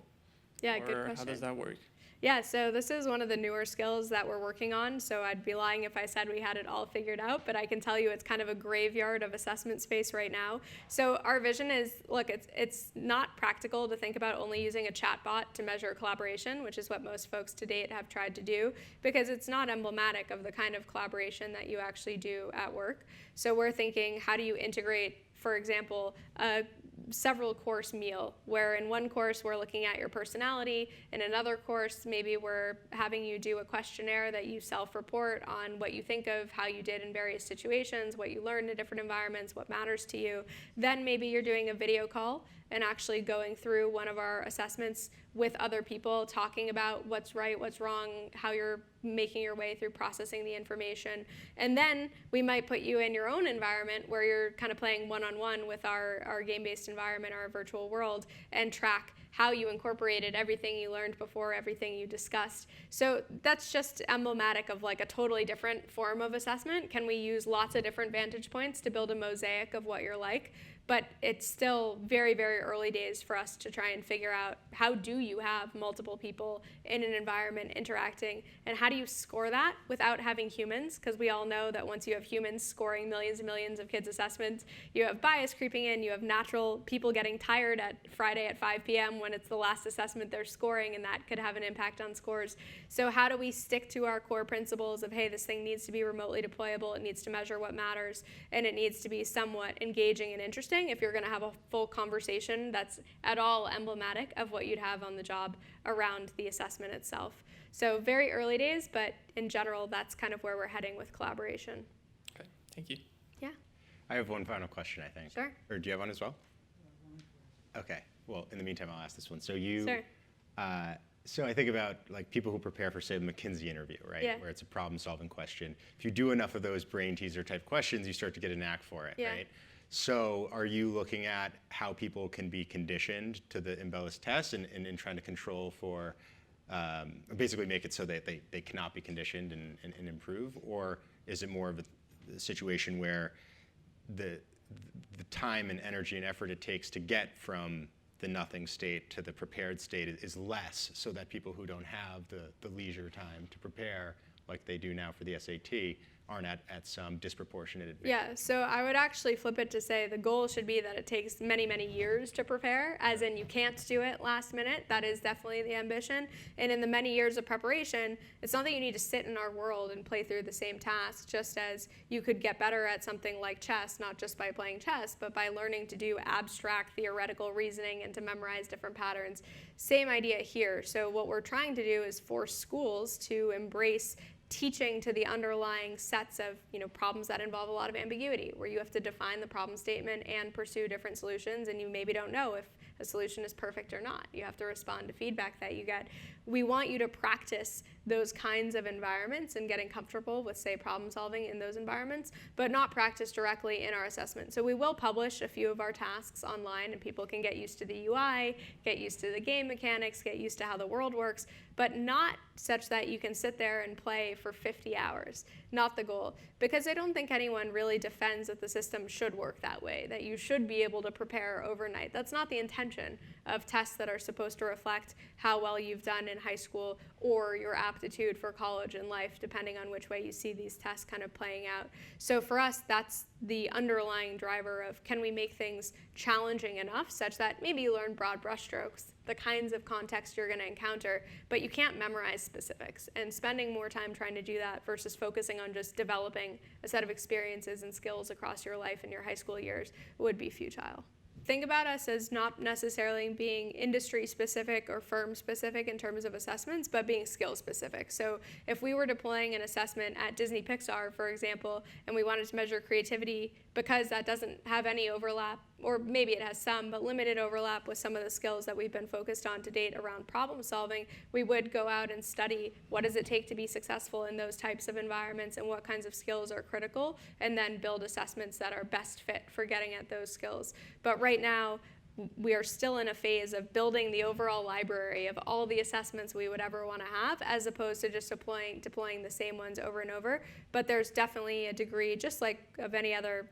Yeah, or good question. How does that work? Yeah, so this is one of the newer skills that we're working on, so I'd be lying if I said we had it all figured out, but I can tell you it's kind of a graveyard of assessment space right now. So our vision is, look, it's not practical to think about only using a chatbot to measure collaboration, which is what most folks to date have tried to do, because it's not emblematic of the kind of collaboration that you actually do at work. So we're thinking, how do you integrate, for example, a several course meal, where in one course we're looking at your personality, in another course maybe we're having you do a questionnaire that you self-report on what you think of, how you did in various situations, what you learned in different environments, what matters to you. Then maybe you're doing a video call and actually going through one of our assessments with other people, talking about what's right, what's wrong, how you're making your way through processing the information. And then we might put you in your own environment where you're kind of playing one-on-one with our game-based environment, our virtual world, and track how you incorporated everything you learned before, everything you discussed. So that's just emblematic of like a totally different form of assessment. Can we use lots of different vantage points to build a mosaic of what you're like? But it's still very, very early days for us to try and figure out how do you have multiple people in an environment interacting, and how do you score that without having humans? Because we all know that once you have humans scoring millions and millions of kids' assessments, you have bias creeping in, you have natural people getting tired at Friday at 5 p.m. when it's the last assessment they're scoring, and that could have an impact on scores. So how do we stick to our core principles of, hey, this thing needs to be remotely deployable, it needs to measure what matters, and it needs to be somewhat engaging and interesting if you're going to have a full conversation that's at all emblematic of what you'd have on the job around the assessment itself. So very early days, but in general, that's kind of where we're heading with collaboration. Okay, thank you. Yeah, I have one final question, I think. Sure. Or do you have one as well? Okay. Well, in the meantime, I'll ask this one. So Sure. So I think about like people who prepare for, say, the McKenzie interview, right? Yeah. Where it's a problem-solving question. If you do enough of those brain teaser type questions, you start to get a knack for it, Yeah. right? So are you looking at how people can be conditioned to the Imbellus test and trying to control for, basically make it so that they cannot be conditioned and improve? Or is it more of a situation where the time and energy and effort it takes to get from the nothing state to the prepared state is less, so that people who don't have the leisure time to prepare like they do now for the SAT aren't at some disproportionate advantage? Yeah, so I would actually flip it to say the goal should be that it takes many, many years to prepare, as in you can't do it last minute. That is definitely the ambition. And in the many years of preparation, it's not that you need to sit in our world and play through the same task, just as you could get better at something like chess, not just by playing chess, but by learning to do abstract theoretical reasoning and to memorize different patterns. Same idea here. So what we're trying to do is force schools to embrace teaching to the underlying sets of problems that involve a lot of ambiguity, where you have to define the problem statement and pursue different solutions, and you maybe don't know if a solution is perfect or not. You have to respond to feedback that you get. We want you to practice those kinds of environments and getting comfortable with, say, problem solving in those environments, but not practice directly in our assessment. So we will publish a few of our tasks online, and people can get used to the UI, get used to the game mechanics, get used to how the world works, but not such that you can sit there and play for 50 hours. Not the goal. Because I don't think anyone really defends that the system should work that way, that you should be able to prepare overnight. That's not the intention of tests that are supposed to reflect how well you've done in high school or your aptitude for college and life, depending on which way you see these tests kind of playing out. So for us, that's the underlying driver of, can we make things challenging enough such that maybe you learn broad brushstrokes, the kinds of context you're going to encounter, but you can't memorize specifics. And spending more time trying to do that versus focusing on just developing a set of experiences and skills across your life and your high school years would be futile. Think about us as not necessarily being industry specific or firm specific in terms of assessments, but being skill specific. So if we were deploying an assessment at Disney Pixar, for example, and we wanted to measure creativity, because that doesn't have any overlap, or maybe it has some, but limited overlap with some of the skills that we've been focused on to date around problem solving, we would go out and study what does it take to be successful in those types of environments and what kinds of skills are critical, and then build assessments that are best fit for getting at those skills. But right now, we are still in a phase of building the overall library of all the assessments we would ever want to have, as opposed to just deploying the same ones over and over. But there's definitely a degree, just like of any other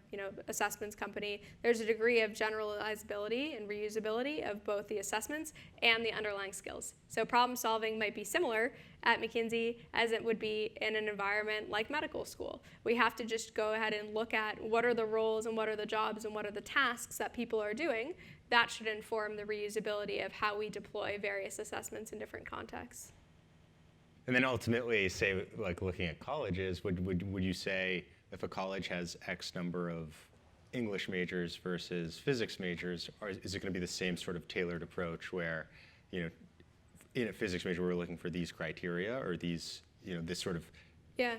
assessments company, there's a degree of generalizability and reusability of both the assessments and the underlying skills. So problem solving might be similar at McKenzie as it would be in an environment like medical school. We have to just go ahead and look at what are the roles and what are the jobs and what are the tasks that people are doing. That should inform the reusability of how we deploy various assessments in different contexts. And then ultimately, say, like looking at colleges, would you say if a college has X number of English majors versus physics majors, or is it going to be the same sort of tailored approach where, in a physics major we're looking for these criteria or these, this sort of? Yeah.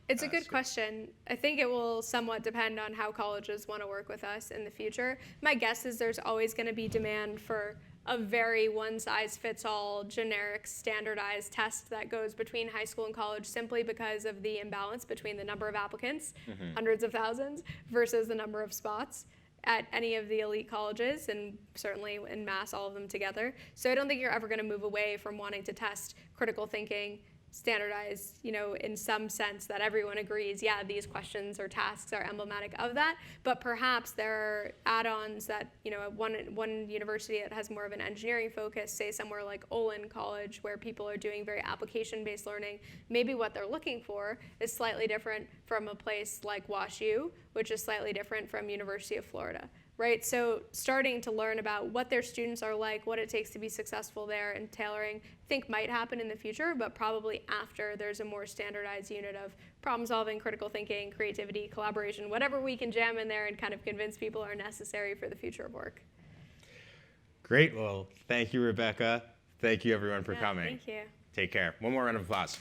It's a good question. I think it will somewhat depend on how colleges want to work with us in the future. My guess is there's always going to be demand for a very one-size-fits-all, generic, standardized test that goes between high school and college simply because of the imbalance between the number of applicants, hundreds of thousands, versus the number of spots at any of the elite colleges, and certainly in mass, all of them together. So I don't think you're ever going to move away from wanting to test critical thinking, standardized, in some sense that everyone agrees, yeah, these questions or tasks are emblematic of that, but perhaps there are add-ons that, one university that has more of an engineering focus, say somewhere like Olin College, where people are doing very application-based learning, maybe what they're looking for is slightly different from a place like WashU, which is slightly different from University of Florida. Right, so starting to learn about what their students are like, what it takes to be successful there, and tailoring, I think might happen in the future, but probably after there's a more standardized unit of problem solving, critical thinking, creativity, collaboration, whatever we can jam in there and kind of convince people are necessary for the future of work. Great, well, thank you, Rebecca. Thank you everyone for coming. Thank you. Take care. One more round of applause.